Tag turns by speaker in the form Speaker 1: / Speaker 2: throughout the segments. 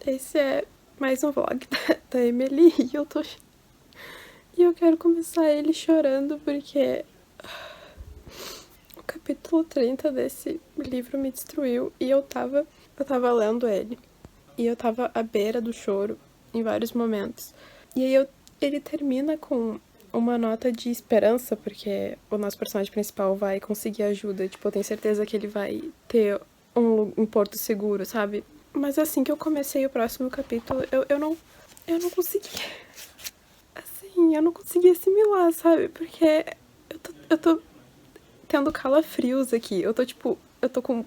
Speaker 1: Esse é mais um vlog da Emily e eu quero começar ele chorando porque o capítulo 30 desse livro me destruiu e eu tava lendo ele e eu tava à beira do choro em vários momentos. E aí ele termina com uma nota de esperança, porque o nosso personagem principal vai conseguir ajuda, tipo, eu tenho certeza que ele vai ter um porto seguro, sabe? Mas assim que eu comecei o próximo capítulo, eu não consegui. Assim, eu não consegui assimilar, sabe? Porque eu tô tendo calafrios aqui. Eu tô com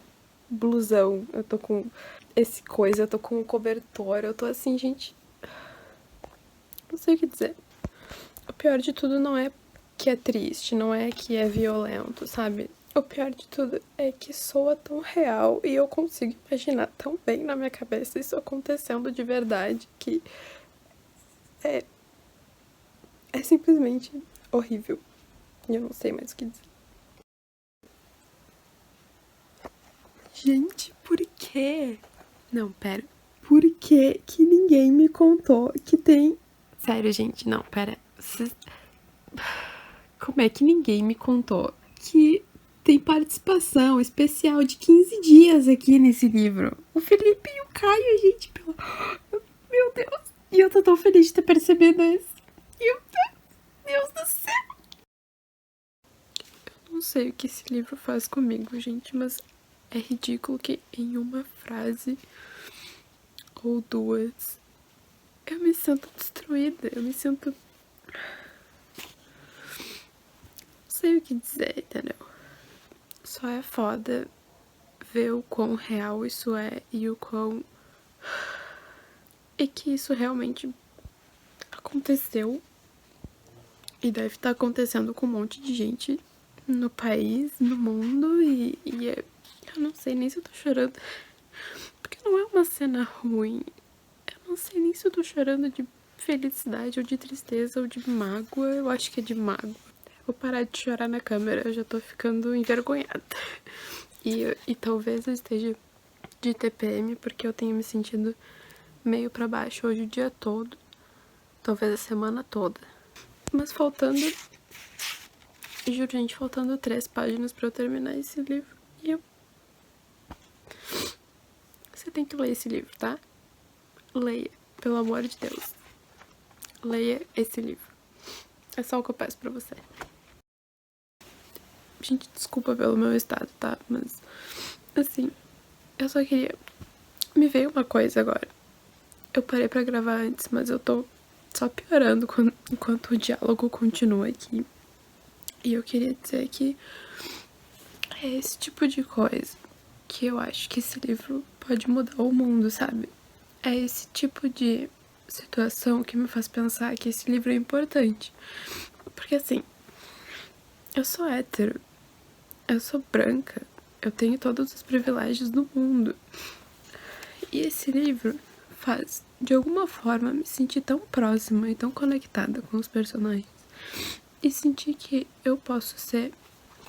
Speaker 1: blusão, eu tô com esse coisa, eu tô com um cobertor, eu tô assim, gente. Não sei o que dizer. O pior de tudo não é que é triste, não é que é violento, sabe? O pior de tudo é que soa tão real e eu consigo imaginar tão bem na minha cabeça isso acontecendo de verdade que é simplesmente horrível. E eu não sei mais o que dizer. Gente, por quê? Não, pera. Por que ninguém me contou que tem... Sério, gente, não, pera. Como é que ninguém me contou que tem participação especial de 15 dias aqui nesse livro? O Felipe e o Caio, gente, pelo... Meu Deus. E eu tô tão feliz de ter percebido isso. Meu Deus do céu. Eu não sei o que esse livro faz comigo, gente, mas é ridículo que em uma frase ou duas eu me sinto destruída, eu me sinto... Não sei o que dizer, entendeu? Só é foda ver o quão real isso é e o quão... E que isso realmente aconteceu e deve estar acontecendo com um monte de gente no país, no mundo eu não sei nem se eu tô chorando, porque não é uma cena ruim. Eu não sei nem se eu tô chorando de felicidade ou de tristeza ou de mágoa. Eu acho que é de mágoa. Vou parar de chorar na câmera, eu já tô ficando envergonhada. E talvez eu esteja de TPM porque eu tenho me sentido meio pra baixo hoje o dia todo. Talvez a semana toda. Mas faltando... Juro, gente, faltando 3 páginas pra eu terminar esse livro. E eu... Você tem que ler esse livro, tá? Leia, pelo amor de Deus. Leia esse livro. É só o que eu peço pra você. Gente, desculpa pelo meu estado, tá? Mas, assim, eu só queria... Me veio uma coisa agora. Eu parei pra gravar antes, mas eu tô só piorando enquanto o diálogo continua aqui. E eu queria dizer que é esse tipo de coisa que eu acho que esse livro pode mudar o mundo, sabe? É esse tipo de situação que me faz pensar que esse livro é importante. Porque assim, eu sou hétero, eu sou branca, eu tenho todos os privilégios do mundo. E esse livro faz, de alguma forma, me sentir tão próxima e tão conectada com os personagens. E sentir que eu posso ser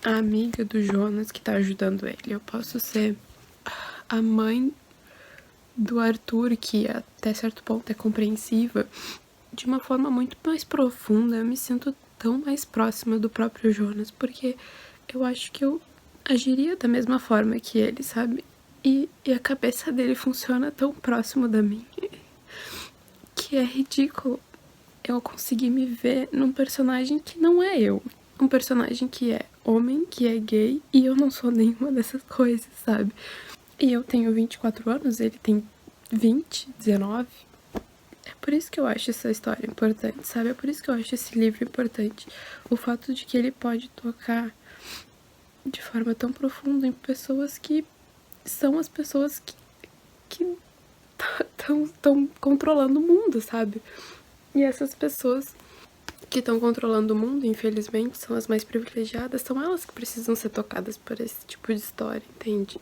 Speaker 1: a amiga do Jonas que tá ajudando ele. Eu posso ser a mãe do Arthur, que até certo ponto é compreensiva, de uma forma muito mais profunda. Eu me sinto tão mais próxima do próprio Jonas, porque eu acho que eu agiria da mesma forma que ele, sabe? E a cabeça dele funciona tão próximo da minha que é ridículo eu conseguir me ver num personagem que não é eu. Um personagem que é homem, que é gay, e eu não sou nenhuma dessas coisas, sabe? E eu tenho 24 anos, ele tem 20, 19. É por isso que eu acho essa história importante, sabe? É por isso que eu acho esse livro importante. O fato de que ele pode tocar de forma tão profunda em pessoas que são as pessoas que estão controlando o mundo, sabe? E essas pessoas que estão controlando o mundo, infelizmente, são as mais privilegiadas, são elas que precisam ser tocadas por esse tipo de história, entende?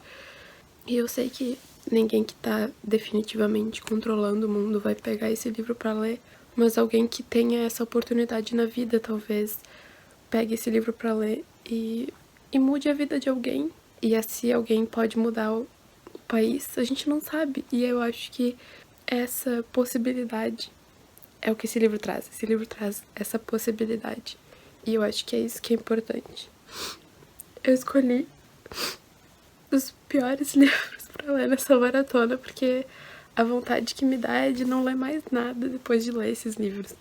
Speaker 1: E eu sei que ninguém que tá definitivamente controlando o mundo vai pegar esse livro pra ler, mas alguém que tenha essa oportunidade na vida, talvez, pegue esse livro pra ler e mude a vida de alguém. E assim alguém pode mudar o país, a gente não sabe. E eu acho que essa possibilidade é o que esse livro traz. Esse livro traz essa possibilidade. E eu acho que é isso que é importante. Eu escolhi os piores livros pra ler nessa maratona, porque a vontade que me dá é de não ler mais nada depois de ler esses livros.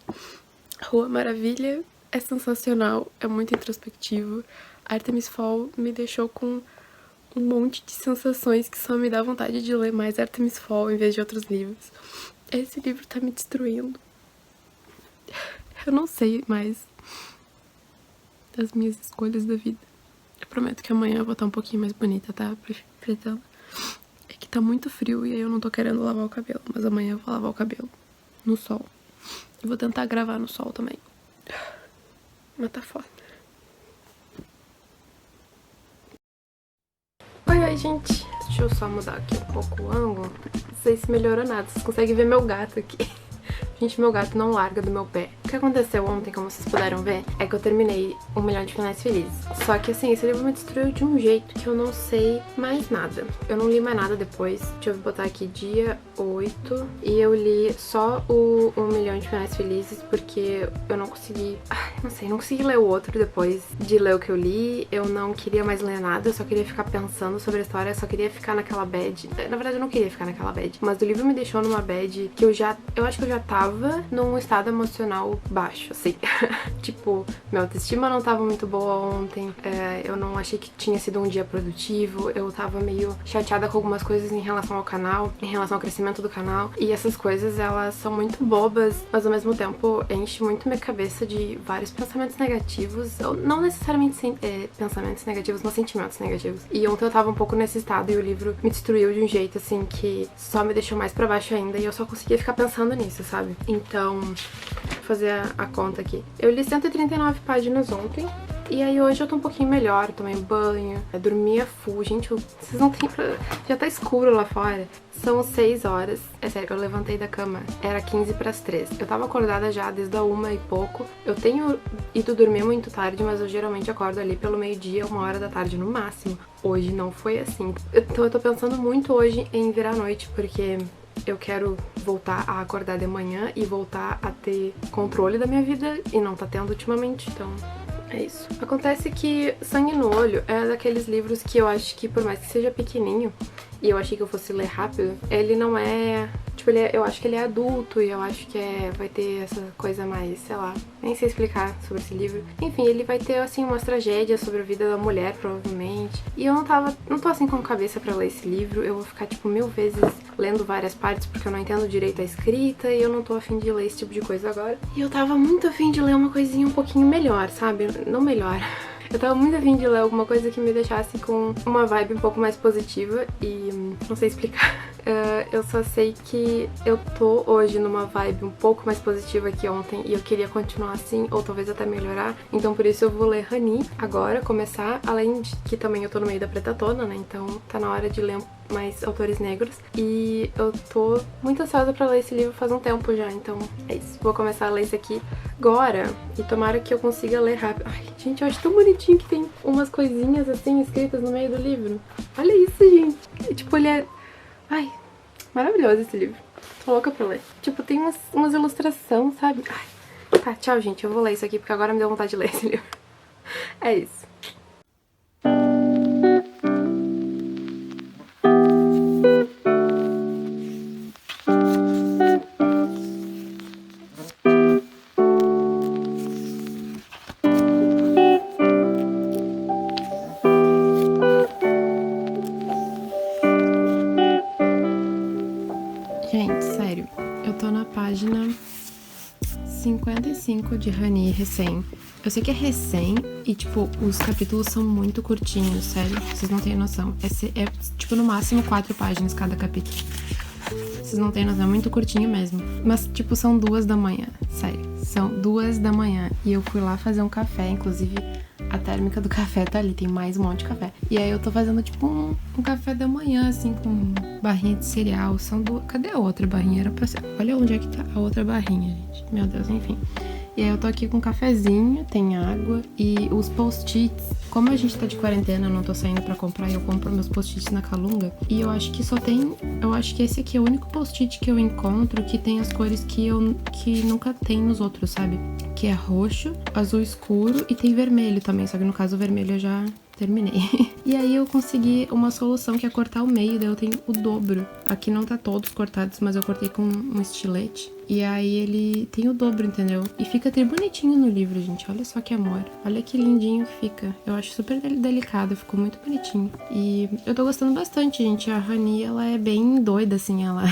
Speaker 1: Rua Maravilha é sensacional, é muito introspectivo. Artemis Fowl me deixou com um monte de sensações que só me dá vontade de ler mais Artemis Fowl em vez de outros livros. Esse livro tá me destruindo. Eu não sei mais as minhas escolhas da vida. Eu prometo que amanhã eu vou estar um pouquinho mais bonita, tá? Pretendo. É que tá muito frio e aí eu não tô querendo lavar o cabelo. Mas amanhã eu vou lavar o cabelo no sol. Eu vou tentar gravar no sol também. Mas tá foda. Oi, gente. Deixa eu só mudar aqui um pouco o ângulo. Não sei se melhorou nada. Vocês conseguem ver meu gato aqui. Gente, meu gato não larga do meu pé. O que aconteceu ontem, como vocês puderam ver, é que eu terminei 1 Milhão de Finais Felizes. Só que assim, esse livro me destruiu de um jeito que eu não sei mais nada. Eu não li mais nada depois. Deixa eu botar aqui dia 8. E eu li só o 1 Milhão de Finais Felizes porque eu não consegui... não consegui ler o outro depois de ler o que eu li. Eu não queria mais ler nada, eu só queria ficar pensando sobre a história, eu só queria ficar naquela bad. Na verdade, eu não queria ficar naquela bad. Mas o livro me deixou numa bad que eu acho que eu já tava num estado emocional baixo, assim. Tipo, minha autoestima não tava muito boa ontem, eu não achei que tinha sido um dia produtivo, eu tava meio chateada com algumas coisas em relação ao canal, em relação ao crescimento do canal, e essas coisas, elas são muito bobas, mas ao mesmo tempo enche muito minha cabeça de vários pensamentos negativos, ou não necessariamente pensamentos negativos, mas sentimentos negativos. E ontem eu tava um pouco nesse estado e o livro me destruiu de um jeito, assim, que só me deixou mais pra baixo ainda, e eu só conseguia ficar pensando nisso, sabe? Então, vou fazer a conta aqui. Eu li 139 páginas ontem. E aí hoje eu tô um pouquinho melhor, tomei banho, dormi a full. Gente, vocês não tem pra... Já tá escuro lá fora. São 6 horas. É sério, eu levantei da cama. Era 15 para as 3. Eu tava acordada já desde a 1 e pouco. Eu tenho ido dormir muito tarde, mas eu geralmente acordo ali pelo meio-dia, 1h da tarde no máximo. Hoje não foi assim. Então eu tô pensando muito hoje em virar noite, porque... eu quero voltar a acordar de manhã e voltar a ter controle da minha vida e não tá tendo ultimamente, então é isso. Acontece que Sangue no Olho é daqueles livros que eu acho que, por mais que seja pequenininho, e eu achei que eu fosse ler rápido, ele não é... tipo, eu acho que ele é adulto e eu acho que vai ter essa coisa mais, sei lá, nem sei explicar sobre esse livro. Enfim, ele vai ter, assim, umas tragédias sobre a vida da mulher, provavelmente. E eu não tô assim com cabeça pra ler esse livro, eu vou ficar, tipo, 1000 vezes lendo várias partes porque eu não entendo direito a escrita e eu não tô afim de ler esse tipo de coisa agora. E eu tava muito afim de ler uma coisinha um pouquinho melhor, sabe? Não melhor. Eu tava muito afim de ler alguma coisa que me deixasse com uma vibe um pouco mais positiva e não sei explicar. Eu só sei que eu tô hoje numa vibe um pouco mais positiva que ontem e eu queria continuar assim, ou talvez até melhorar. Então por isso eu vou ler Rani agora, começar, além de que também eu tô no meio da pretatona, né? Então tá na hora de ler mais autores negros. E eu tô muito ansiosa pra ler esse livro faz um tempo já, então é isso. Vou começar a ler esse aqui agora e tomara que eu consiga ler rápido. Ai, gente, eu acho tão bonitinho que tem umas coisinhas assim escritas no meio do livro. Olha isso, gente. Tipo, ele é... ai, maravilhoso esse livro. Tô louca pra ler. Tipo, tem umas ilustrações, sabe? Ai. Tá, tchau, gente. Eu vou ler isso aqui porque agora me deu vontade de ler esse livro. É isso. Gente, sério, eu tô na página 55 de Rani, recém. Eu sei que é recém e, tipo, os capítulos são muito curtinhos, sério. Vocês não têm noção. É tipo, no máximo 4 páginas cada capítulo. Vocês não têm noção, é muito curtinho mesmo. Mas, tipo, são 2 da manhã, sério. São 2 da manhã e eu fui lá fazer um café, inclusive... a térmica do café tá ali, tem mais um monte de café. E aí eu tô fazendo, tipo, um café da manhã, assim, com barrinha de cereal. São duas... cadê a outra barrinha? Era pra ser... olha onde é que tá a outra barrinha, gente. Meu Deus, enfim.
Speaker 2: E aí eu tô aqui com um cafezinho, tem água e os post-its. Como a gente tá de quarentena, eu não tô saindo pra comprar, eu compro meus post-its na Calunga. E eu acho que só tem... Eu acho que esse aqui é o único post-it que eu encontro que tem as cores que nunca tem nos outros, sabe? Que é roxo, azul escuro e tem vermelho também. Só que no caso o vermelho eu já terminei. E aí eu consegui uma solução que é cortar o meio, daí eu tenho o dobro. Aqui não tá todos cortados, mas eu cortei com um estilete. E aí ele tem o dobro, entendeu? E fica tri bonitinho no livro, gente. Olha só que amor. Olha que lindinho que fica. Eu acho super delicado, ficou muito bonitinho. E eu tô gostando bastante, gente. A Rani, ela é bem doida, assim, ela...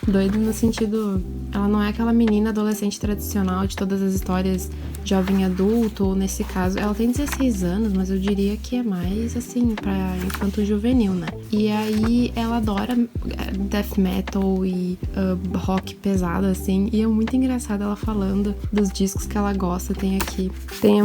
Speaker 2: doida no sentido... Ela não é aquela menina adolescente tradicional de todas as histórias jovem adulto, ou nesse caso... Ela tem 16 anos, mas eu diria que é mais, assim, pra infanto juvenil, né? E aí ela adora death metal e rock pesado, assim, e é muito engraçado ela falando dos discos que ela gosta. Tem aqui, tem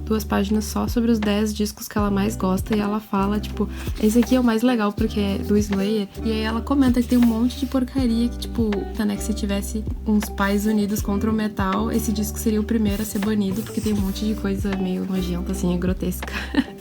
Speaker 2: duas páginas só sobre os 10 discos que ela mais gosta, e ela fala, tipo, esse aqui é o mais legal porque é do Slayer, e aí ela comenta que tem um monte de porcaria que, tipo, tá, né, que se tivesse uns pais unidos contra o metal, esse disco seria o primeiro a ser banido, porque tem um monte de coisa meio nojenta, assim, e grotesca.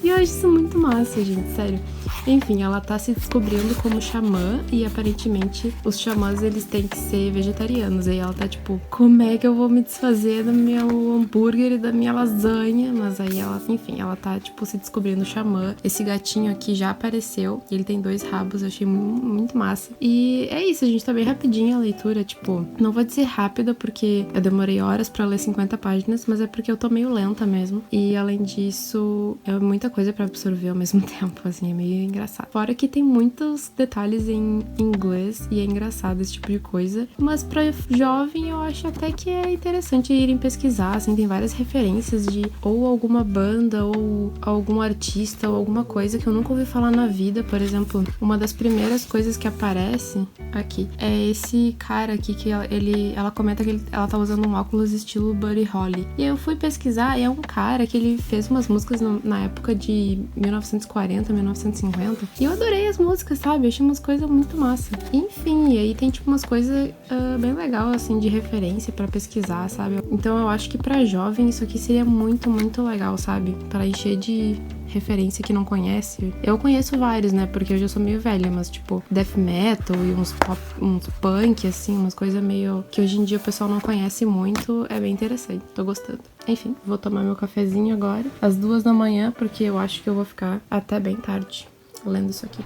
Speaker 2: E eu acho isso muito massa, gente, sério. Enfim, ela tá se descobrindo como xamã, e aparentemente os xamãs, eles têm que ser vegetarianos. Aí ela tá tipo, como é que eu vou me desfazer do meu hambúrguer e da minha lasanha? Mas aí ela, enfim, ela tá tipo se descobrindo xamã. Esse gatinho aqui já apareceu, e ele tem 2 rabos, eu achei muito, muito massa. E é isso, a gente tá bem rapidinho a leitura, tipo, não vou dizer rápida porque eu demorei horas pra ler 50 páginas, mas é porque eu tô meio lenta mesmo. E além disso, é muita coisa pra absorver ao mesmo tempo, assim, é meio engraçado. Fora que tem muitos detalhes em inglês e é engraçado esse tipo de coisa, mas pra jovem eu acho até que é interessante irem pesquisar, assim, tem várias referências de ou alguma banda ou algum artista ou alguma coisa que eu nunca ouvi falar na vida. Por exemplo, uma das primeiras coisas que aparece aqui é esse cara aqui que ela comenta que ela tá usando um óculos estilo Buddy Holly. E eu fui pesquisar e é um cara que ele fez umas músicas na época de 1940, 1950. E eu adorei as músicas, sabe? Eu achei umas coisas muito massa. Enfim, e aí tem tipo umas coisas bem legal, assim, de referência pra pesquisar, sabe? Então eu acho que pra jovem isso aqui seria muito, muito legal, sabe? Pra encher de referência que não conhece. Eu conheço vários, né? Porque eu já sou meio velha, mas tipo, death metal e uns punk, assim, umas coisas meio que hoje em dia o pessoal não conhece muito. É bem interessante, tô gostando. Enfim, vou tomar meu cafezinho agora, às 2 da manhã, porque eu acho que eu vou ficar até bem tarde lendo isso aqui.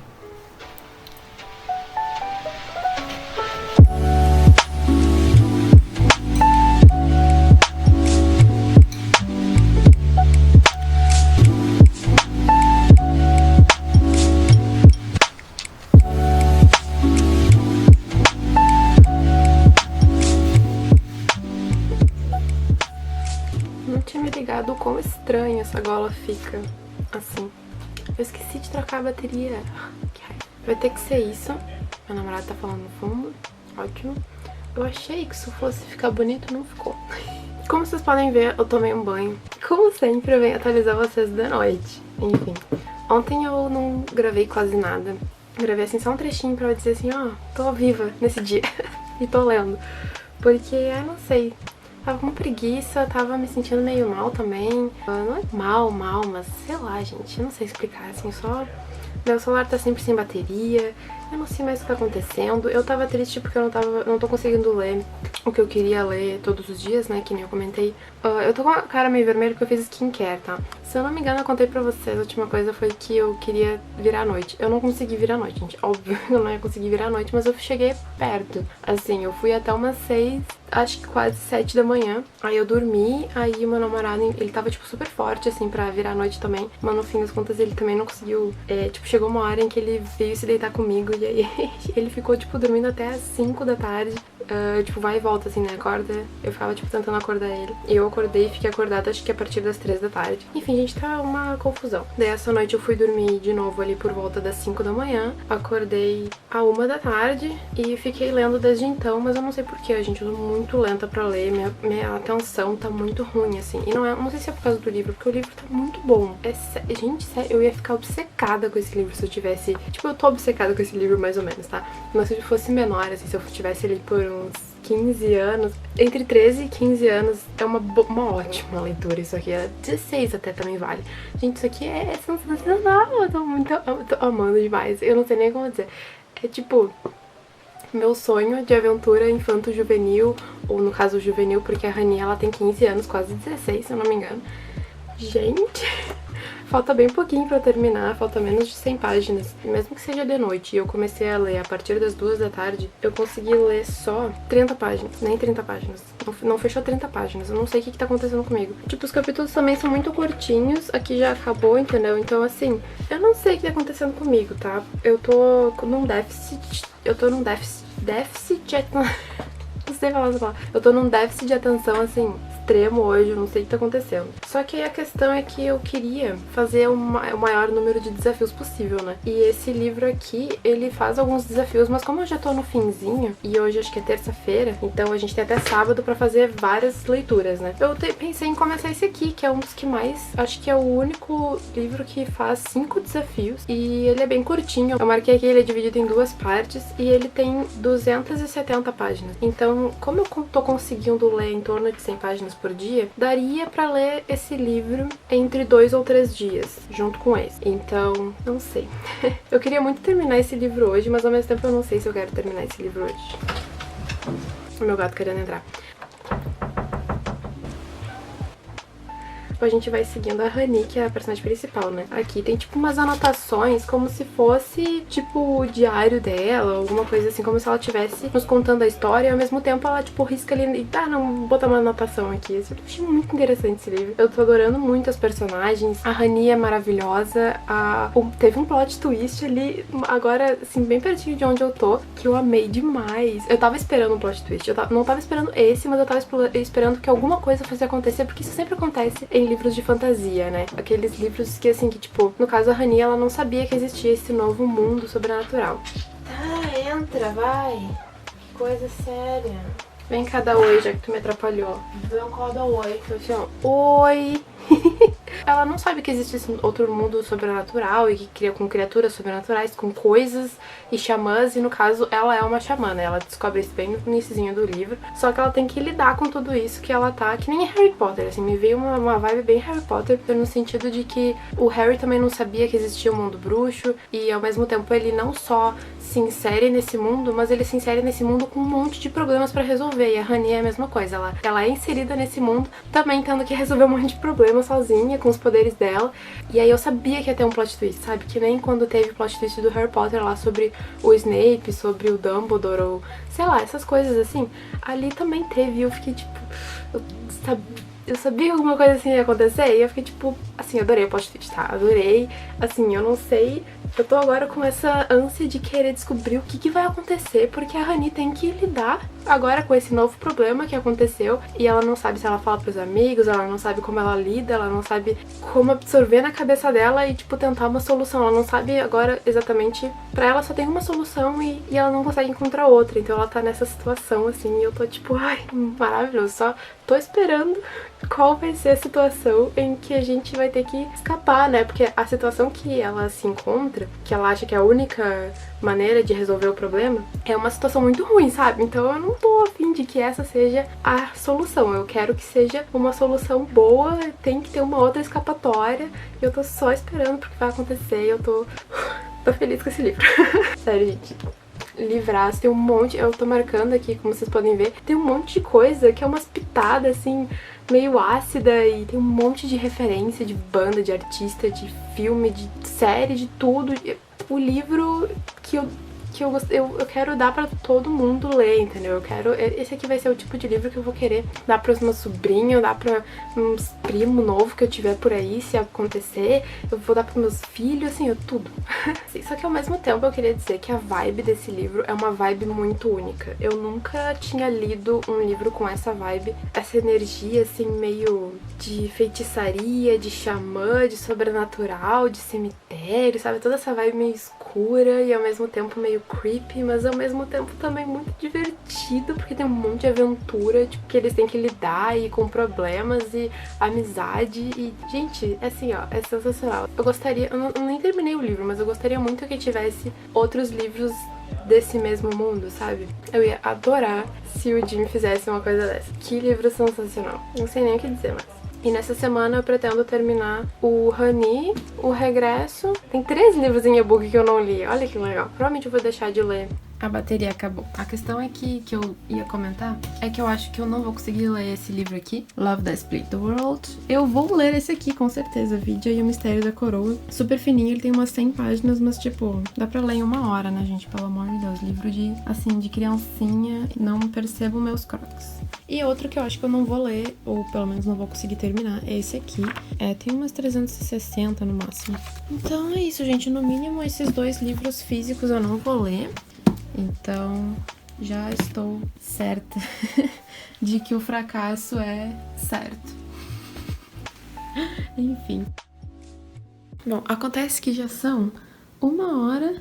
Speaker 2: Não tinha me ligado o quão estranho essa gola fica assim. Eu esqueci de trocar a bateria. Que raiva. Vai ter que ser isso. Meu namorado tá falando no fundo. Ótimo. Eu achei que isso fosse ficar bonito, não ficou. Como vocês podem ver, eu tomei um banho. Como sempre, eu venho atualizar vocês da noite. Enfim. Ontem eu não gravei quase nada. Gravei assim só um trechinho pra eu dizer assim, ó, tô viva nesse dia. E tô lendo. Porque, eu não sei... Tava com preguiça, tava me sentindo meio mal também. Não é mal, mas sei lá, gente, eu não sei explicar, assim, só... Meu celular tá sempre sem bateria, eu não sei mais o que tá acontecendo. Eu tava triste porque eu não tô conseguindo ler o que eu queria ler todos os dias, né, que nem eu comentei. Eu tô com a cara meio vermelha porque eu fiz skincare, tá? Se eu não me engano, eu contei pra vocês, a última coisa foi que eu queria virar a noite. Eu não consegui virar a noite, gente, óbvio, eu não ia conseguir virar a noite, mas eu cheguei perto. Assim, eu fui até umas 6, acho que quase 7 da manhã. Aí eu dormi, aí o meu namorado, ele tava, tipo, super forte, assim, pra virar a noite também. Mas no fim das contas ele também não conseguiu, tipo, chegou uma hora em que ele veio se deitar comigo e aí ele ficou, tipo, dormindo até as 5 da tarde. Tipo, vai e volta, assim, né, acorda. Eu ficava, tipo, tentando acordar ele. E eu acordei e fiquei acordada, acho que a partir das 3 da tarde. Enfim, gente, tá uma confusão. Daí essa noite eu fui dormir de novo ali por volta das 5 da manhã. Acordei à 1 da tarde e fiquei lendo desde então, mas eu não sei porquê, gente, eu tô muito lenta pra ler, minha atenção tá muito ruim, assim. E não sei se é por causa do livro, porque o livro tá muito bom. Gente, sério, eu ia ficar obcecada com esse livro se eu tivesse... Tipo, eu tô obcecada com esse livro mais ou menos, tá? Mas se ele fosse menor, assim, se eu tivesse ali por uns 15 anos, entre 13 e 15 anos, é uma ótima leitura isso aqui. 16 até também vale. Gente, isso aqui é sensacional. Eu tô amando demais. Eu não sei nem como dizer. É tipo meu sonho de aventura infanto-juvenil, ou no caso juvenil, porque a Rani, ela tem 15 anos, quase 16, se eu não me engano. Gente, falta bem pouquinho pra terminar, falta menos de 100 páginas. E mesmo que seja de noite e eu comecei a ler a partir das 2 da tarde, eu consegui ler só 30 páginas, nem 30 páginas. Não fechou 30 páginas, eu não sei o que tá acontecendo comigo. Tipo, os capítulos também são muito curtinhos, aqui já acabou, entendeu? Então, assim, eu não sei o que tá acontecendo comigo, tá? Eu tô num déficit, não sei falar essa palavra. Eu tô num déficit de atenção, assim, extremo hoje, eu não sei o que tá acontecendo. Só que a questão é que eu queria fazer o maior número de desafios possível, né? E esse livro aqui, ele faz alguns desafios, mas como eu já tô no finzinho, e hoje acho que é terça-feira, então a gente tem até sábado pra fazer várias leituras, né? Eu pensei em começar esse aqui, que é um dos que mais, acho que é o único livro que faz 5 desafios, e ele é bem curtinho. Eu marquei aqui, ele é dividido em 2 partes, e ele tem 270 páginas. Então, como eu tô conseguindo ler em torno de 100 páginas por dia, daria pra ler esse livro entre 2 ou 3 dias, junto com esse. Então, não sei. Eu queria muito terminar esse livro hoje, mas ao mesmo tempo eu não sei se eu quero terminar esse livro hoje. O meu gato querendo entrar. A gente vai seguindo a Rani, que é a personagem principal, né? Aqui tem, tipo, umas anotações como se fosse, tipo, o diário dela, alguma coisa assim, como se ela estivesse nos contando a história e ao mesmo tempo ela, tipo, risca ali e não, vou botar uma anotação aqui. Eu achei muito interessante esse livro. Eu tô adorando muito as personagens. A Rani é maravilhosa. Teve um plot twist ali, agora, assim, bem pertinho de onde eu tô, que eu amei demais. Eu tava esperando um plot twist. Não tava esperando esse, mas eu tava esperando que alguma coisa fosse acontecer, porque isso sempre acontece em livros de fantasia, né? Aqueles livros que, assim, que tipo, no caso a Rani, ela não sabia que existia esse novo mundo sobrenatural. Tá, entra, vai. Que coisa séria. Vem cá dar oi, já que tu me atrapalhou. Vem cá dar oi. Eu assim, ó, oi. Ela não sabe que existe esse outro mundo sobrenatural e que cria com criaturas sobrenaturais, com coisas e xamãs, e no caso ela é uma xamã, né? Ela descobre isso bem no iniciozinho do livro, só que ela tem que lidar com tudo isso que ela tá, que nem Harry Potter, assim, me veio uma vibe bem Harry Potter, no sentido de que o Harry também não sabia que existia o mundo bruxo, e ao mesmo tempo ele não só se insere nesse mundo, mas ele se insere nesse mundo com um monte de problemas pra resolver, e a Rani é a mesma coisa, ela é inserida nesse mundo, também tendo que resolver um monte de problemas sozinha, com os poderes dela, e aí eu sabia que ia ter um plot twist, sabe? Que nem quando teve o plot twist do Harry Potter lá sobre o Snape, sobre o Dumbledore, ou sei lá, essas coisas assim, ali também teve, e eu fiquei tipo, eu sabia que alguma coisa assim ia acontecer, e eu fiquei tipo, assim, adorei o plot twist, tá? Adorei, assim, eu não sei, eu tô agora com essa ânsia de querer descobrir o que vai acontecer, porque a Rani tem que lidar agora com esse novo problema que aconteceu, e ela não sabe se ela fala pros amigos, ela não sabe como ela lida, ela não sabe como absorver na cabeça dela e, tipo, tentar uma solução, ela não sabe agora exatamente, pra ela só tem uma solução e ela não consegue encontrar outra, então ela tá nessa situação, assim, e eu tô tipo, ai, maravilhoso, só tô esperando qual vai ser a situação em que a gente vai ter que escapar, né? Porque a situação que ela se encontra, que ela acha que é a única maneira de resolver o problema, é uma situação muito ruim, sabe? Então eu não tô a fim de que essa seja a solução. Eu quero que seja uma solução boa, tem que ter uma outra escapatória. E eu tô só esperando porque vai acontecer e eu tô feliz com esse livro. Sério, gente. Livraço, tem um monte, eu tô marcando aqui, como vocês podem ver, tem um monte de coisa que é umas pitadas, assim, meio ácida, e tem um monte de referência de banda, de artista, de filme, de série, de tudo. O livro que eu quero dar pra todo mundo ler, entendeu? Esse aqui vai ser o tipo de livro que eu vou querer dar pros meus sobrinhos, dar pra uns primo novo que eu tiver por aí, se acontecer, eu vou dar pros meus filhos, assim, tudo. Só que ao mesmo tempo eu queria dizer que a vibe desse livro é uma vibe muito única. Eu nunca tinha lido um livro com essa vibe, essa energia, assim, meio de feitiçaria, de xamã, de sobrenatural, de cemitério, sabe? Toda essa vibe meio escura e ao mesmo tempo meio creepy, mas ao mesmo tempo também muito divertido, porque tem um monte de aventura, tipo, que eles têm que lidar e com problemas e amizade e, gente, assim, ó, é sensacional. Eu nem terminei o livro, mas eu gostaria muito que tivesse outros livros
Speaker 1: desse mesmo mundo, sabe? Eu ia adorar se o Jim fizesse uma coisa dessa. Que livro sensacional. Não sei nem o que dizer mais. E nessa semana eu pretendo terminar o Honey, o Regresso. Tem 3 livros em e-book que eu não li. Olha que legal. Provavelmente eu vou deixar de ler.
Speaker 2: A bateria acabou. A questão é que eu ia comentar é que eu acho que eu não vou conseguir ler esse livro aqui, Love That Split the World. Eu vou ler esse aqui, com certeza, Vidya e o Mistério da Coroa. Super fininho, ele tem umas 100 páginas, mas tipo, dá pra ler em 1 hora, né, gente? Pelo amor de Deus. Livro de, assim, de criancinha, não percebo meus croques. E outro que eu acho que eu não vou ler, ou pelo menos não vou conseguir terminar, é esse aqui. Tem umas 360 no máximo. Então é isso, gente. No mínimo, esses 2 livros físicos eu não vou ler. Então, já estou certa de que o fracasso é certo. Enfim. Bom, acontece que já são 1h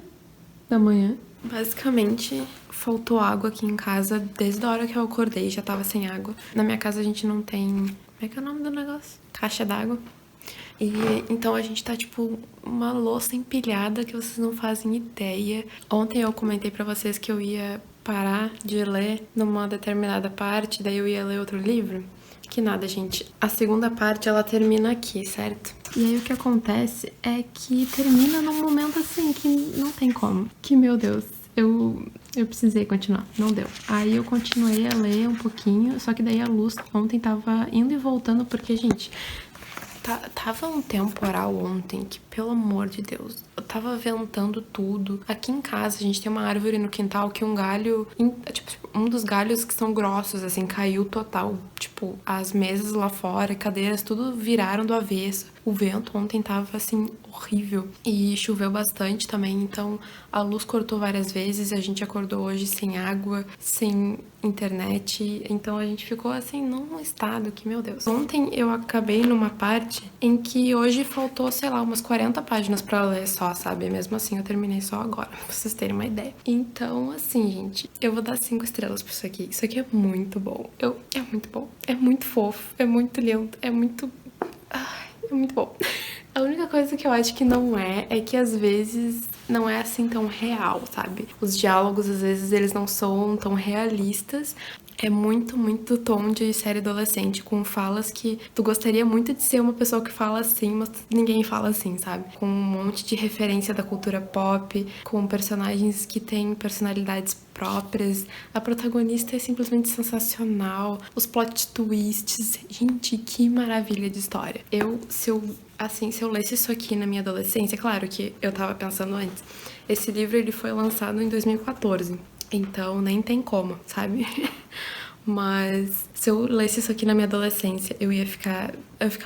Speaker 2: da manhã. Basicamente, faltou água aqui em casa desde a hora que eu acordei, já tava sem água. Na minha casa a gente não tem... Como é que é o nome do negócio? Caixa d'água. E então a gente tá, tipo, uma louça empilhada que vocês não fazem ideia. Ontem eu comentei pra vocês que eu ia parar de ler numa determinada parte, daí eu ia ler outro livro. Que nada, gente. A segunda parte, ela termina aqui, certo? E aí o que acontece é que termina num momento assim que não tem como. Que, meu Deus, eu precisei continuar, não deu. Aí eu continuei a ler um pouquinho, só que daí a luz ontem tava indo e voltando porque, gente... Tava um temporal ontem que, pelo amor de Deus, eu tava ventando tudo. Aqui em casa a gente tem uma árvore no quintal que um galho, tipo, um dos galhos que são grossos, assim, caiu total. Tipo, as mesas lá fora, cadeiras, tudo viraram do avesso. O vento ontem tava, assim, horrível. E choveu bastante também, então a luz cortou várias vezes. A gente acordou hoje sem água, sem internet. Então a gente ficou, assim, num estado que, meu Deus. Ontem eu acabei numa parte em que hoje faltou, sei lá, umas 40 páginas pra ler só, sabe? Mesmo assim eu terminei só agora, pra vocês terem uma ideia. Então, assim, gente, eu vou dar 5 estrelas pra isso aqui. Isso aqui é muito bom. É muito bom. É muito fofo. É muito lindo. É muito... É muito bom. A única coisa que eu acho que não é que às vezes não é assim tão real, sabe? Os diálogos, às vezes, eles não são tão realistas. É muito, muito tom de série adolescente, com falas que tu gostaria muito de ser uma pessoa que fala assim, mas ninguém fala assim, sabe? Com um monte de referência da cultura pop, com personagens que têm personalidades próprias. A protagonista é simplesmente sensacional. Os plot twists, gente, que maravilha de história. Se eu lesse isso aqui na minha adolescência, claro que eu tava pensando antes. Esse livro, ele foi lançado em 2014. Então, nem tem como, sabe? Mas se eu lesse isso aqui na minha adolescência, eu ia ficar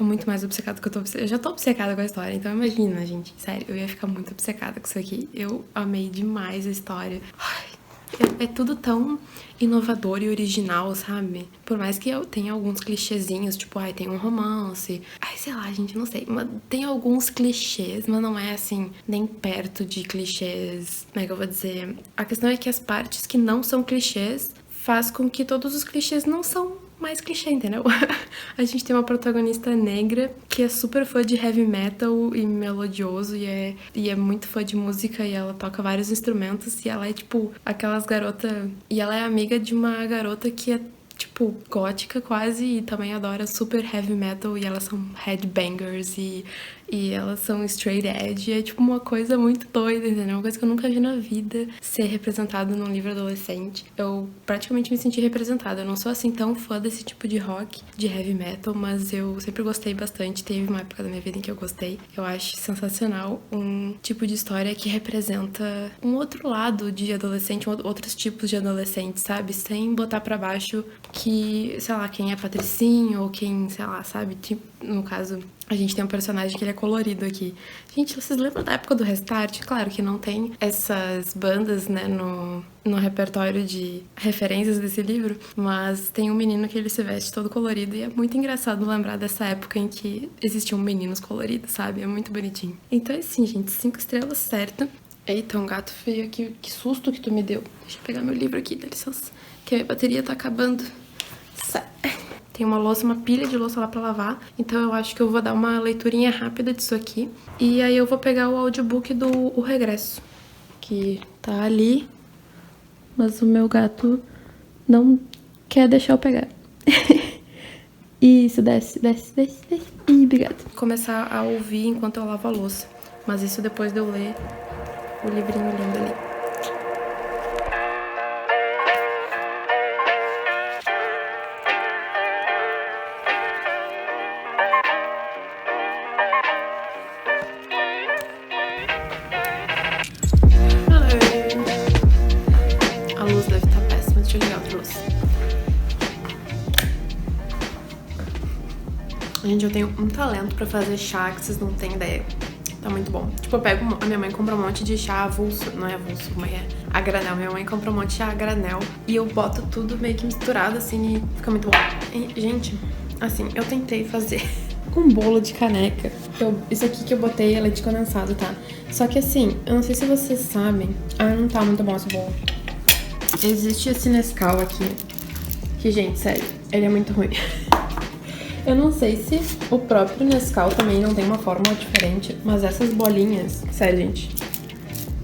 Speaker 2: muito mais obcecada, que eu já tô obcecada com a história. Então, imagina, gente, sério, eu ia ficar muito obcecada com isso aqui. Eu amei demais a história. É tudo tão inovador e original, sabe? Por mais que eu tenha alguns clichêzinhos, tipo, tem um romance. Sei lá, gente, não sei. Mas tem alguns clichês, mas não é, assim, nem perto de clichês. Como é que eu vou dizer? A questão é que as partes que não são clichês faz com que todos os clichês não são mais clichê, entendeu? A gente tem uma protagonista negra que é super fã de heavy metal e melodioso e é muito fã de música e ela toca vários instrumentos e ela é tipo aquelas garotas... E ela é amiga de uma garota que é tipo gótica quase e também adora super heavy metal e elas são headbangers e elas são straight edge. É tipo uma coisa muito doida, entendeu? Uma coisa que eu nunca vi na vida ser representada num livro adolescente. Eu praticamente me senti representada. Eu não sou assim tão fã desse tipo de rock, de heavy metal, mas eu sempre gostei bastante. Teve uma época da minha vida em que eu gostei. Eu acho sensacional um tipo de história que representa um outro lado de adolescente, outros tipos de adolescente, sabe? Sem botar pra baixo que, sei lá, quem é patricinho ou quem, sei lá, sabe? Tipo, no caso... A gente tem um personagem que ele é colorido aqui. Gente, vocês lembram da época do Restart? Claro que não tem essas bandas, né, no repertório de referências desse livro, mas tem um menino que ele se veste todo colorido e é muito engraçado lembrar dessa época em que existiam meninos coloridos, sabe? É muito bonitinho. Então, assim, gente, 5 estrelas, certo? Eita, um gato feio aqui. Que susto que tu me deu. Deixa eu pegar meu livro aqui, dá licença, que a minha bateria tá acabando. Tem uma pilha de louça lá pra lavar, então eu acho que eu vou dar uma leiturinha rápida disso aqui. E aí eu vou pegar o audiobook do O Regresso, que tá ali
Speaker 1: mas o meu gato não quer deixar eu pegar. Isso, desce. Ih, obrigada. Vou começar a ouvir enquanto eu lavo a louça, mas isso depois de eu ler o livrinho lindo ali. A luz deve estar péssima, deixa eu ligar a luz. Gente, eu tenho um talento pra fazer chá que vocês não têm ideia. Tá muito bom. Tipo, eu pego... A minha mãe compra um monte de chá avulso. Não é avulso, como é? A granel. Minha mãe compra um monte de chá a granel. E eu boto tudo meio que misturado, assim, e fica muito bom. E, gente, assim, eu tentei fazer um bolo de caneca. Isso aqui que eu botei é leite condensado, tá? Só que assim, eu não sei se vocês sabem. Ah, não tá muito bom esse bolo. Existe esse Nescau aqui. Que, gente, sério, ele é muito ruim. Eu não sei se o próprio Nescau também não tem uma fórmula diferente, mas essas bolinhas, sério, gente,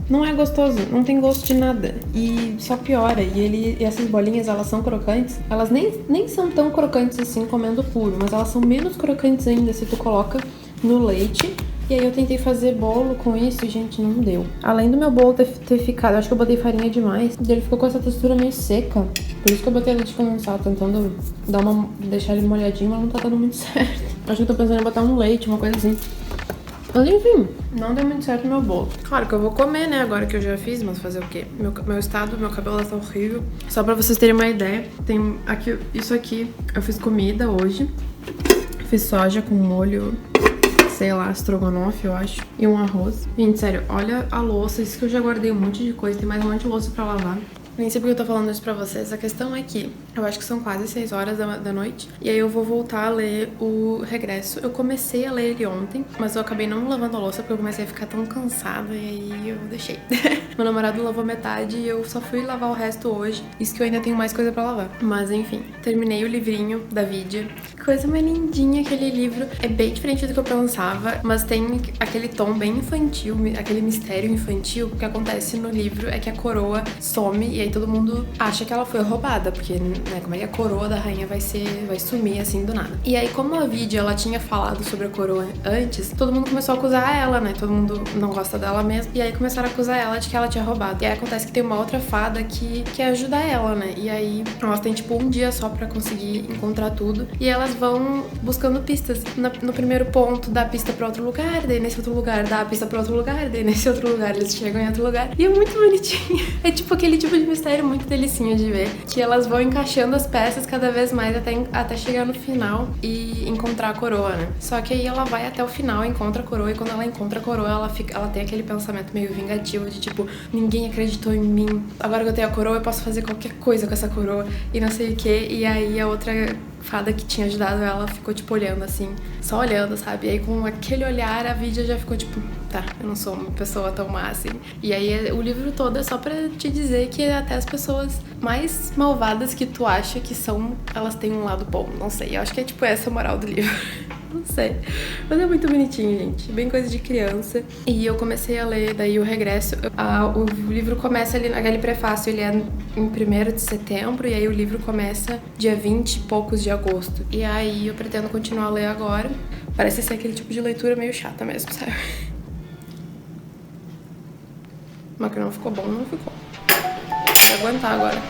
Speaker 1: não é gostoso, não tem gosto de nada e só piora. E essas bolinhas, elas são crocantes, elas nem são tão crocantes assim comendo puro, mas elas são menos crocantes ainda se tu coloca no leite. E aí eu tentei fazer bolo com isso e, gente, não deu. Além do meu bolo ter ficado, acho que eu botei farinha demais, ele ficou com essa textura meio seca. Por isso que eu botei leite condensado, tentando deixar ele molhadinho, mas não tá dando muito certo. Acho que eu tô pensando em botar um leite, uma coisa assim. Mas enfim, não deu muito certo o meu bolo. Claro que eu vou comer, né, agora que eu já fiz, mas fazer o quê? Meu cabelo tá horrível. Só pra vocês terem uma ideia, tem aqui, isso aqui, eu fiz comida hoje. Fiz soja com molho, sei lá, estrogonofe, eu acho, e um arroz. Gente, sério, olha a louça, isso que eu já guardei um monte de coisa, tem mais um monte de louça pra lavar. Nem sei porque eu tô falando isso pra vocês, a questão é que eu acho que são quase 6 horas da noite, e aí eu vou voltar a ler o Regresso. Eu comecei a ler ele ontem, mas eu acabei não lavando a louça porque eu comecei a ficar tão cansada, e aí eu deixei. Meu namorado lavou metade e eu só fui lavar o resto hoje, isso que eu ainda tenho mais coisa pra lavar. Mas enfim, terminei o livrinho da Vidia. Coisa mais lindinha aquele livro, é bem diferente do que eu pensava, mas tem aquele tom bem infantil, aquele mistério infantil. O que acontece no livro é que a coroa some e aí todo mundo acha que ela foi roubada, porque, né, como é que a coroa da rainha vai sumir assim do nada. E aí, como a Vidia, ela tinha falado sobre a coroa antes, todo mundo começou a acusar ela, né, todo mundo não gosta dela mesmo, e aí começaram a acusar ela de que ela tinha roubado. E aí acontece que tem uma outra fada que quer ajudar ela, né, e aí elas têm tipo um dia só pra conseguir encontrar tudo, e elas vão buscando pistas. No primeiro ponto dá pista pra outro lugar, daí nesse outro lugar dá pista pra outro lugar, daí nesse outro lugar eles chegam em outro lugar, e é muito bonitinho. É tipo aquele tipo de mistério muito delicinho de ver, que elas vão encaixando as peças cada vez mais até chegar no final e encontrar a coroa, né? Só que aí ela vai até o final, encontra a coroa, e quando ela encontra a coroa, ela tem aquele pensamento meio vingativo de tipo, ninguém acreditou em mim, agora que eu tenho a coroa eu posso fazer qualquer coisa com essa coroa e não sei o que. E aí a outra fada que tinha ajudado ela ficou tipo olhando assim, só olhando, sabe? E aí com aquele olhar a Vidia já ficou tipo, tá, eu não sou uma pessoa tão má assim. E aí o livro todo é só pra te dizer que até as pessoas mais malvadas que tu acha que são, elas têm um lado bom, não sei, eu acho que é tipo essa a moral do livro. Não sei, mas é muito bonitinho, gente, bem coisa de criança. E eu comecei a ler daí o Regresso. O livro começa ali, aquele prefácio, ele é em 1º de setembro, e aí o livro começa dia 20 e poucos de agosto. E aí eu pretendo continuar a ler agora. Parece ser aquele tipo de leitura meio chata mesmo, sabe? Mas que não ficou bom, não ficou. Vou aguentar agora.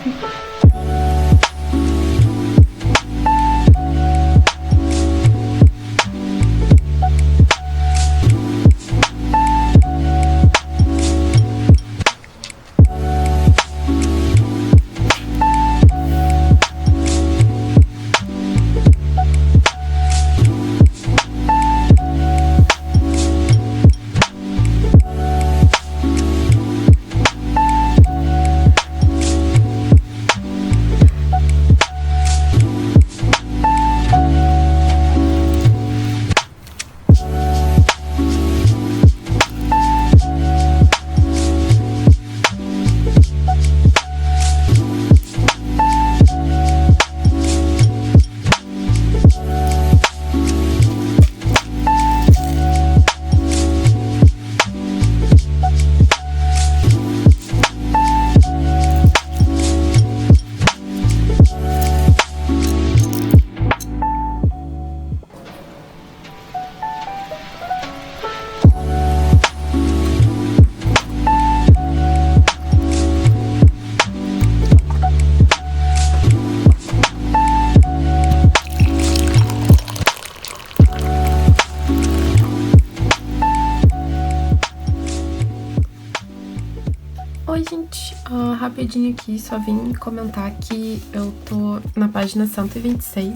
Speaker 2: Oi, gente. Rapidinho aqui, só vim comentar que eu tô na página 126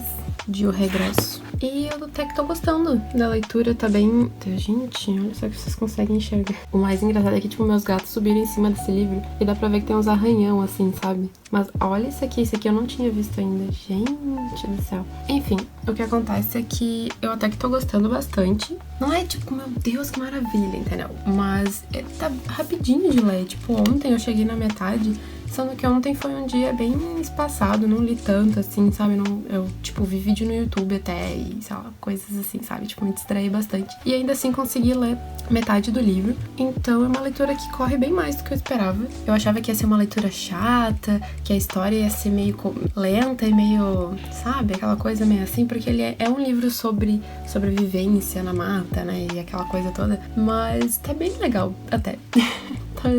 Speaker 2: de O Regresso. E eu até que tô gostando da leitura, tá bem... Gente, olha só que vocês conseguem enxergar. O mais engraçado é que, tipo, meus gatos subiram em cima desse livro e dá pra ver que tem uns arranhão, assim, sabe? Mas olha isso aqui eu não tinha visto ainda. Gente do céu. Enfim, o que acontece é que eu até que tô gostando bastante. Não é tipo, meu Deus, que maravilha, entendeu? Mas tá rapidinho de ler. Tipo, ontem eu cheguei na metade, sendo que ontem foi um dia bem espaçado, não li tanto, assim, sabe? Eu, tipo, vi vídeo no YouTube até e, sei lá, coisas assim, sabe? Tipo, me distraí bastante. E ainda assim consegui ler metade do livro. Então é uma leitura que corre bem mais do que eu esperava. Eu achava que ia ser uma leitura chata, que a história ia ser meio lenta e meio, sabe? Aquela coisa meio assim, porque ele é um livro sobre sobrevivência na mata, né? E aquela coisa toda. Mas tá bem legal, até.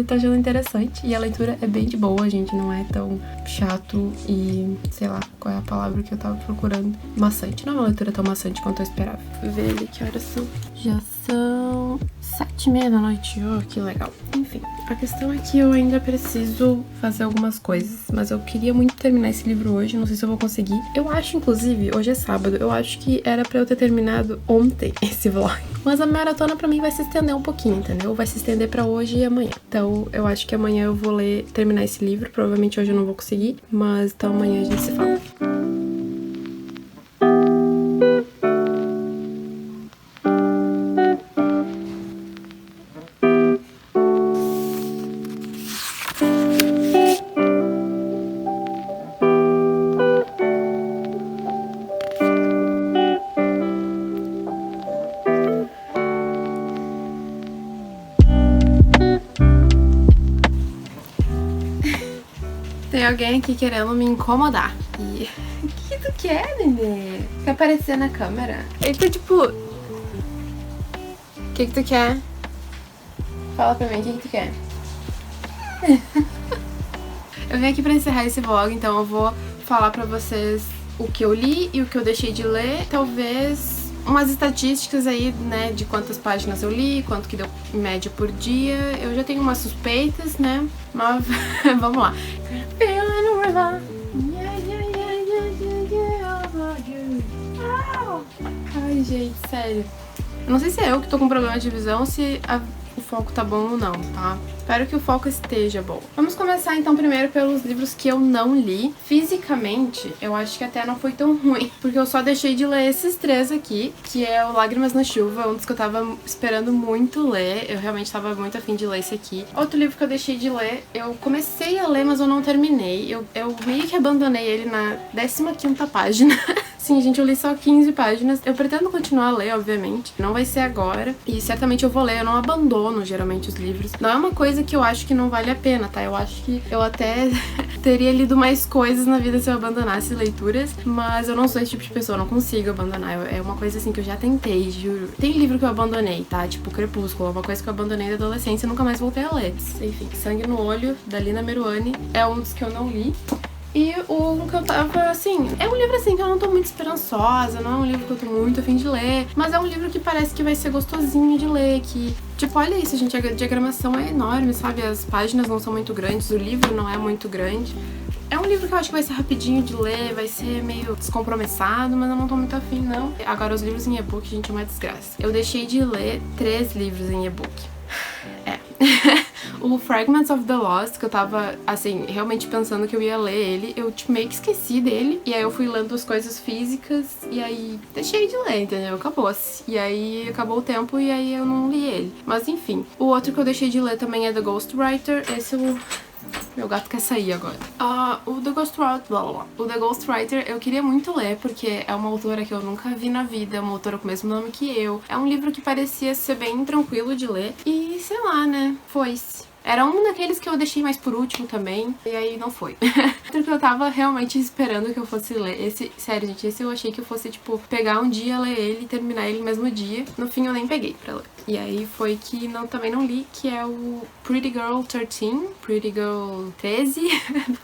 Speaker 2: Tá achando interessante. E a leitura é bem de boa, gente. Não é tão chato e, sei lá, qual é a palavra que eu tava procurando. Maçante. Não é uma leitura tão maçante quanto eu esperava. Vê ali que horas são. Já são 7h30 da noite. Oh, que legal. Enfim, a questão é que eu ainda preciso fazer algumas coisas, mas eu queria muito terminar esse livro hoje. Não sei se eu vou conseguir. Eu acho, inclusive, hoje é sábado, eu acho que era pra eu ter terminado ontem esse vlog. Mas a maratona pra mim vai se estender um pouquinho, entendeu? Vai se estender pra hoje e amanhã. Então, eu acho que amanhã eu vou terminar esse livro. Provavelmente hoje eu não vou conseguir, mas então amanhã a gente se fala. Tem alguém aqui querendo me incomodar. E... o que tu quer, Nenê? Quer aparecer na câmera? Ele tá tipo... o que tu quer? Fala pra mim, o que tu quer? Eu vim aqui pra encerrar esse vlog, então eu vou falar pra vocês o que eu li e o que eu deixei de ler. Talvez umas estatísticas aí, né, de quantas páginas eu li, quanto que deu em média por dia. Eu já tenho umas suspeitas, né, mas vamos lá. Ai, gente, sério. Eu não sei se é eu que tô com problema de visão ou se o foco tá bom ou não, tá? Espero que o foco esteja bom. Vamos começar então primeiro pelos livros que eu não li. Fisicamente, eu acho que até não foi tão ruim, porque eu só deixei de ler esses 3 aqui, que é o Lágrimas na Chuva, um dos que eu tava esperando muito ler. Eu realmente tava muito afim de ler esse aqui. Outro livro que eu deixei de ler, eu comecei a ler, mas eu não terminei. Eu meio que abandonei ele na 15ª página. Sim, gente, eu li só 15 páginas. Eu pretendo continuar a ler, obviamente. Não vai ser agora. E certamente eu vou ler. Eu não abandono, geralmente, os livros. Não é uma coisa que eu acho que não vale a pena, tá? Eu acho que eu até teria lido mais coisas na vida se eu abandonasse leituras. Mas eu não sou esse tipo de pessoa. Eu não consigo abandonar. É uma coisa, assim, que eu já tentei, juro. Tem livro que eu abandonei, tá? Tipo, Crepúsculo. É uma coisa que eu abandonei da adolescência e nunca mais voltei a ler. Enfim, Sangue no Olho, da Lina Meruane. É um dos que eu não li. E o que eu tava, assim, é um livro assim que eu não tô muito esperançosa, não é um livro que eu tô muito afim de ler, mas é um livro que parece que vai ser gostosinho de ler, que, tipo, olha isso, gente, a diagramação é enorme, sabe, as páginas não são muito grandes, o livro não é muito grande. É um livro que eu acho que vai ser rapidinho de ler, vai ser meio descompromissado, mas eu não tô muito afim, não. Agora, os livros em e-book, gente, é uma desgraça. Eu deixei de ler 3 livros em e-book. É. O Fragments of the Lost, que eu tava, assim, realmente pensando que eu ia ler ele, eu, tipo, meio que esqueci dele. E aí eu fui lendo as coisas físicas e aí deixei de ler, entendeu? Acabou-se. E aí acabou o tempo e aí eu não li ele. Mas enfim. O outro que eu deixei de ler também é The Ghostwriter. Esse eu... Meu gato quer sair agora. O The Ghostwriter eu queria muito ler, porque é uma autora que eu nunca vi na vida, é uma autora com o mesmo nome que eu. É um livro que parecia ser bem tranquilo de ler. E, sei lá, né? Foi-se. Era um daqueles que eu deixei mais por último também, e aí não foi. Porque eu tava realmente esperando que eu fosse ler. Esse, sério, gente, esse eu achei que eu fosse, tipo, pegar um dia, ler ele e terminar ele no mesmo dia. No fim eu nem peguei pra ler. E aí foi que também não li, que é o Pretty Girl 13, Pretty Girl 13,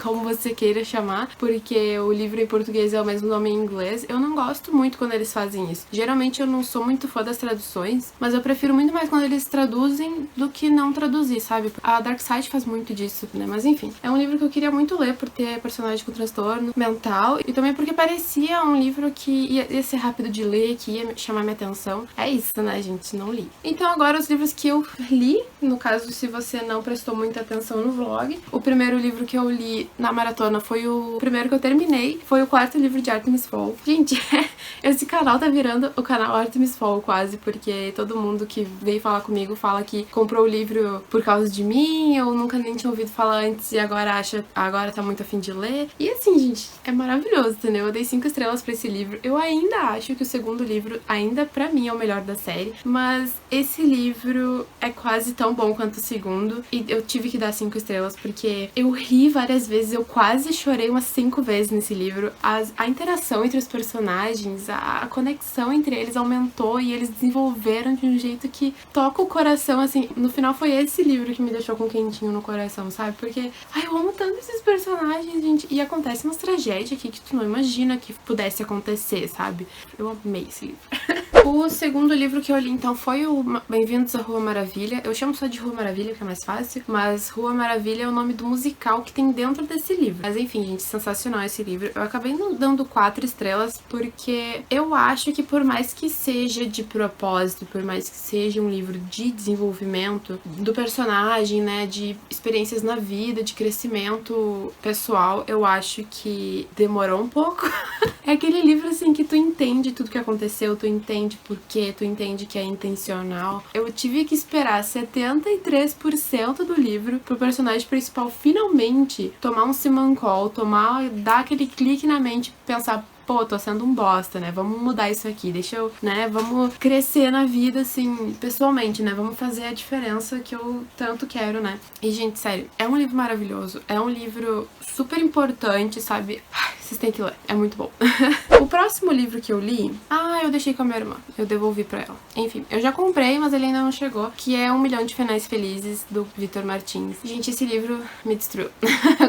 Speaker 2: como você queira chamar, porque o livro em português é o mesmo nome em inglês. Eu não gosto muito quando eles fazem isso. Geralmente eu não sou muito fã das traduções, mas eu prefiro muito mais quando eles traduzem do que não traduzir, sabe? A Darkseid faz muito disso, né? Mas enfim, é um livro que eu queria muito ler por ter personagem com transtorno mental e também porque parecia um livro que ia ser rápido de ler, que ia chamar minha atenção. É isso, né, gente? Não li. Então agora os livros que eu li, no caso, se você não prestou muita atenção no vlog, o primeiro livro que eu li na maratona foi o primeiro que eu terminei, foi o quarto livro de Artemis Fowl. Gente, esse canal tá virando o canal Artemis Fowl quase, porque todo mundo que veio falar comigo fala que comprou o livro por causa de mim, ou nunca nem tinha ouvido falar antes e agora tá muito afim de ler. E assim, gente, é maravilhoso, entendeu? Eu dei 5 estrelas pra esse livro. Eu ainda acho que o segundo livro, ainda pra mim, é o melhor da série, mas esse livro é quase tão bom quanto o segundo, e eu tive que dar 5 estrelas porque eu ri várias vezes, eu quase chorei umas 5 vezes nesse livro. A interação entre os personagens, a conexão entre eles aumentou e eles desenvolveram de um jeito que toca o coração, assim. No final foi esse livro que me deixou com quentinho no coração, sabe? Porque, ai, eu amo tanto esses personagens, gente. E acontece umas tragédias aqui que tu não imagina que pudesse acontecer, sabe? Eu amei esse livro. O segundo livro que eu li, então, foi o Bem-vindos à Rua Maravilha. Eu chamo só de Rua Maravilha, que é mais fácil, mas Rua Maravilha é o nome do musical que tem dentro desse livro. Mas enfim, gente, sensacional esse livro. Eu acabei não dando 4 estrelas porque eu acho que por mais que seja de propósito, por mais que seja um livro de desenvolvimento do personagem, né, de experiências na vida, de crescimento pessoal, eu acho que demorou um pouco. É aquele livro, assim, que tu entende tudo que aconteceu, tu entende por quê, tu entende que é intencional. Eu tive que esperar 73% do livro pro personagem principal finalmente tomar um simancol, dar aquele clique na mente e pensar, pô, tô sendo um bosta, né? Vamos mudar isso aqui, deixa eu, né? Vamos crescer na vida, assim, pessoalmente, né? Vamos fazer a diferença que eu tanto quero, né? E, gente, sério, é um livro maravilhoso, é um livro super importante, sabe? Vocês têm que ler, é muito bom. O próximo livro que eu li, eu deixei com a minha irmã, eu devolvi pra ela. Enfim, eu já comprei, mas ele ainda não chegou, que é 1 Milhão de Finais Felizes, do Vitor Martins. Gente, esse livro me destruiu.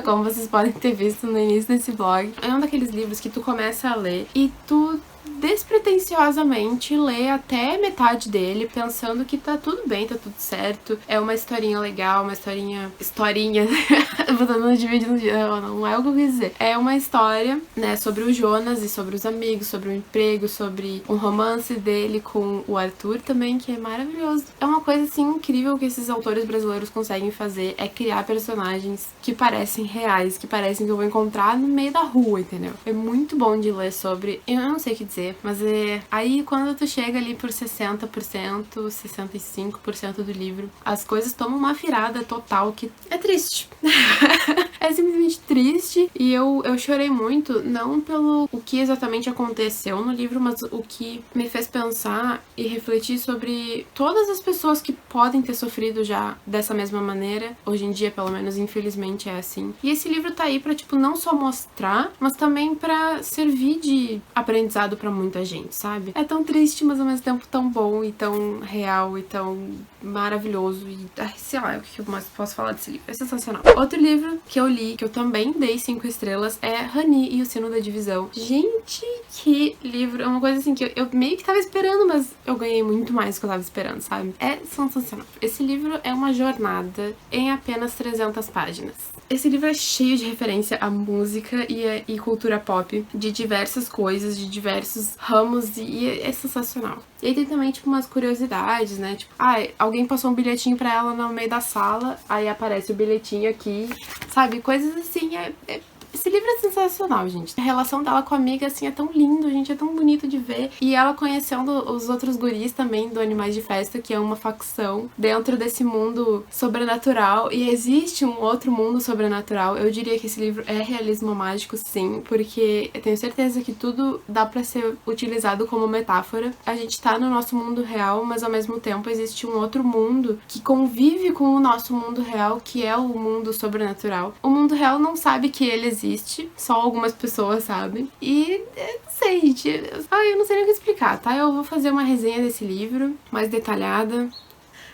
Speaker 2: Como vocês podem ter visto no início desse vlog. É um daqueles livros que tu começa a ler e tu despretensiosamente lê até metade dele pensando que tá tudo bem, tá tudo certo, é uma historinha legal, uma historinha botando dividindo, não é o que eu quis dizer, é uma história, né, sobre o Jonas e sobre os amigos, sobre o emprego, sobre um romance dele com o Arthur também, que é maravilhoso. É uma coisa, assim, incrível que esses autores brasileiros conseguem fazer, é criar personagens que parecem reais, que parecem que eu vou encontrar no meio da rua, entendeu? É muito bom de ler sobre, eu não sei o que dizer, mas aí quando tu chega ali por 60%, 65% do livro, as coisas tomam uma virada total que é triste. É simplesmente triste e eu chorei muito, não pelo o que exatamente aconteceu no livro, mas o que me fez pensar e refletir sobre todas as pessoas que podem ter sofrido já dessa mesma maneira. Hoje em dia, pelo menos, infelizmente é assim. E esse livro tá aí pra, tipo, não só mostrar, mas também pra servir de aprendizado pra muita gente, sabe? É tão triste, mas ao mesmo tempo tão bom e tão real e tão maravilhoso e, sei lá, o que eu mais posso falar desse livro? É sensacional. Outro livro que eu li, que eu também dei 5 estrelas, é Rani e o Sino da Divisão. Gente, que livro! É uma coisa assim que eu meio que tava esperando, mas eu ganhei muito mais do que eu tava esperando, sabe? É sensacional. Esse livro é uma jornada em apenas 300 páginas. Esse livro é cheio de referência à música e cultura pop, de diversas coisas, de diversos ramos, e é sensacional. E aí tem também, tipo, umas curiosidades, né? Tipo, alguém passou um bilhetinho pra ela no meio da sala, aí aparece o bilhetinho aqui, sabe? Coisas assim, esse livro é sensacional, gente. A relação dela com a amiga, assim, é tão lindo, gente, é tão bonito de ver. E ela conhecendo os outros guris também do Animais de Festa, que é uma facção dentro desse mundo sobrenatural. E existe um outro mundo sobrenatural. Eu diria que esse livro é realismo mágico, sim, porque eu tenho certeza que tudo dá pra ser utilizado como metáfora. A gente tá no nosso mundo real, mas ao mesmo tempo existe um outro mundo que convive com o nosso mundo real, que é o mundo sobrenatural. O mundo real não sabe que ele existe, só algumas pessoas sabem. E não sei, gente. Eu não sei nem o que explicar, tá? Eu vou fazer uma resenha desse livro mais detalhada.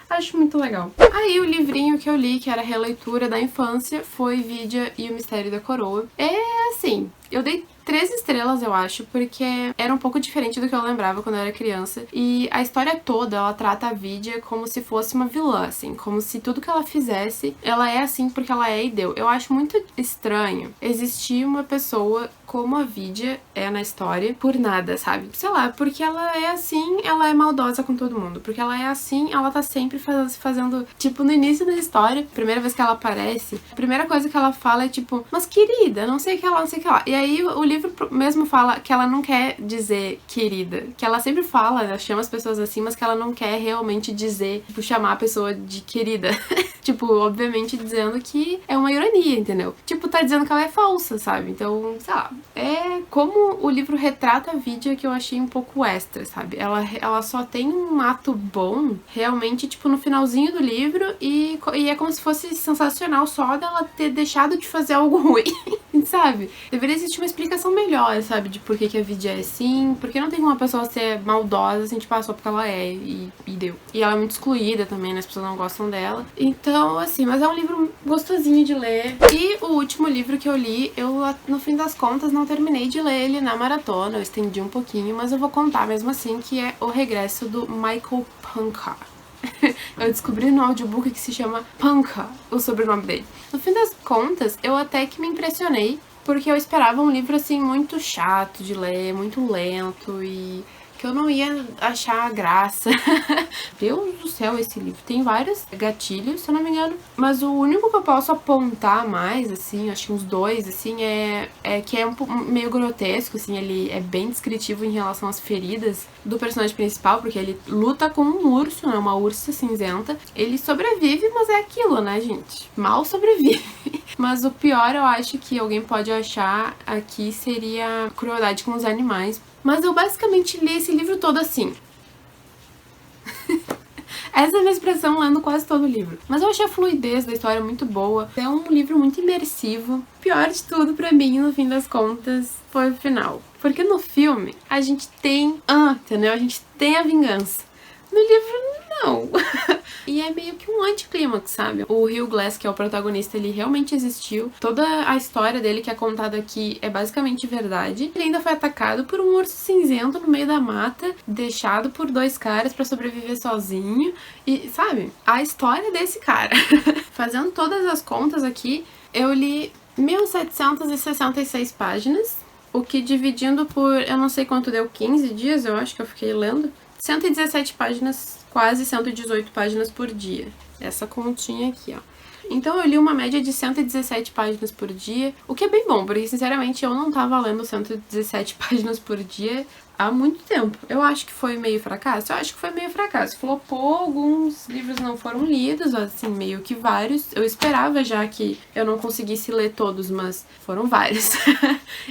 Speaker 2: Acho muito legal. Aí o livrinho que eu li, que era a releitura da infância, foi Vidia e o Mistério da Coroa. É assim, eu dei 3 estrelas, eu acho, porque era um pouco diferente do que eu lembrava quando eu era criança. E a história toda, ela trata a Vidia como se fosse uma vilã, assim, como se tudo que ela fizesse, ela é assim porque ela é e deu. Eu acho muito estranho existir uma pessoa como a Vidia é na história por nada, sabe? Sei lá, porque ela é assim, ela é maldosa com todo mundo. Porque ela é assim, ela tá sempre fazendo... Tipo, no início da história, primeira vez que ela aparece, a primeira coisa que ela fala é tipo, mas querida, não sei o que lá, não sei o que lá. E aí o livro mesmo fala que ela não quer dizer querida, que ela sempre fala, ela chama as pessoas assim, mas que ela não quer realmente dizer, tipo, chamar a pessoa de querida. Tipo, obviamente dizendo que é uma ironia, entendeu? Tipo, tá dizendo que ela é falsa, sabe? Então, sei lá, é como o livro retrata a Vidia que eu achei um pouco extra, sabe? Ela só tem um ato bom, realmente, tipo, no finalzinho do livro e é como se fosse sensacional só dela ter deixado de fazer algo ruim, sabe? Deveria existir uma explicação melhor, sabe? De por que a Vidia é assim, porque não tem como uma pessoa ser maldosa, assim, tipo, só porque ela é e deu. E ela é muito excluída também, né? As pessoas não gostam dela. Então, assim, mas é um livro gostosinho de ler. E o último livro que eu li, eu, no fim das contas, não terminei de ler ele na maratona, eu estendi um pouquinho, mas eu vou contar mesmo assim, que é O Regresso do Michael Punker. Eu descobri no audiobook que se chama Punker, o sobrenome dele. No fim das contas, eu até que me impressionei, porque eu esperava um livro, assim, muito chato de ler, muito lento e que eu não ia achar graça. Deus do céu, esse livro tem vários gatilhos, se eu não me engano, mas o único que eu posso apontar mais, assim, acho que uns 2, assim, é que é meio grotesco, assim, ele é bem descritivo em relação às feridas do personagem principal, porque ele luta com um urso, né, uma ursa cinzenta. Ele sobrevive, mas é aquilo, né, gente? Mal sobrevive. Mas o pior, eu acho que alguém pode achar aqui seria crueldade com os animais. Mas eu basicamente li esse livro todo assim. Essa é a minha expressão lendo quase todo o livro. Mas eu achei a fluidez da história muito boa. É um livro muito imersivo. O pior de tudo pra mim, no fim das contas, foi o final. Porque no filme, a gente tem... entendeu? A gente tem a vingança. No livro, não. E é meio que um anticlímax, sabe? O Hugh Glass, que é o protagonista, ele realmente existiu. Toda a história dele que é contada aqui é basicamente verdade. Ele ainda foi atacado por um urso cinzento no meio da mata, deixado por 2 caras pra sobreviver sozinho. E, sabe? A história desse cara. Fazendo todas as contas aqui, eu li 1766 páginas, o que dividindo por, eu não sei quanto deu, 15 dias, eu acho que eu fiquei lendo. 117 páginas, quase 118 páginas por dia. Essa continha aqui, ó. Então eu li uma média de 117 páginas por dia, o que é bem bom, porque sinceramente eu não tava lendo 117 páginas por dia há muito tempo. Eu acho que foi meio fracasso? Eu acho que foi meio fracasso. Flopou, alguns livros não foram lidos, assim, meio que vários. Eu esperava já que eu não conseguisse ler todos, mas foram vários.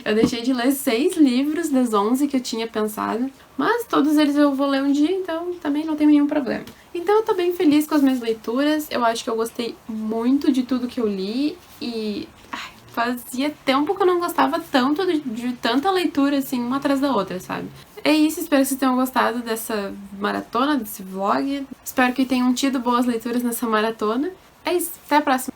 Speaker 2: Eu deixei de ler 6 livros das 11 que eu tinha pensado, mas todos eles eu vou ler um dia, então também não tem nenhum problema. Então eu tô bem feliz com as minhas leituras, eu acho que eu gostei muito de tudo que eu li e fazia tempo que eu não gostava tanto de tanta leitura, assim, uma atrás da outra, sabe? É isso, espero que vocês tenham gostado dessa maratona, desse vlog. Espero que tenham tido boas leituras nessa maratona. É isso, até a próxima!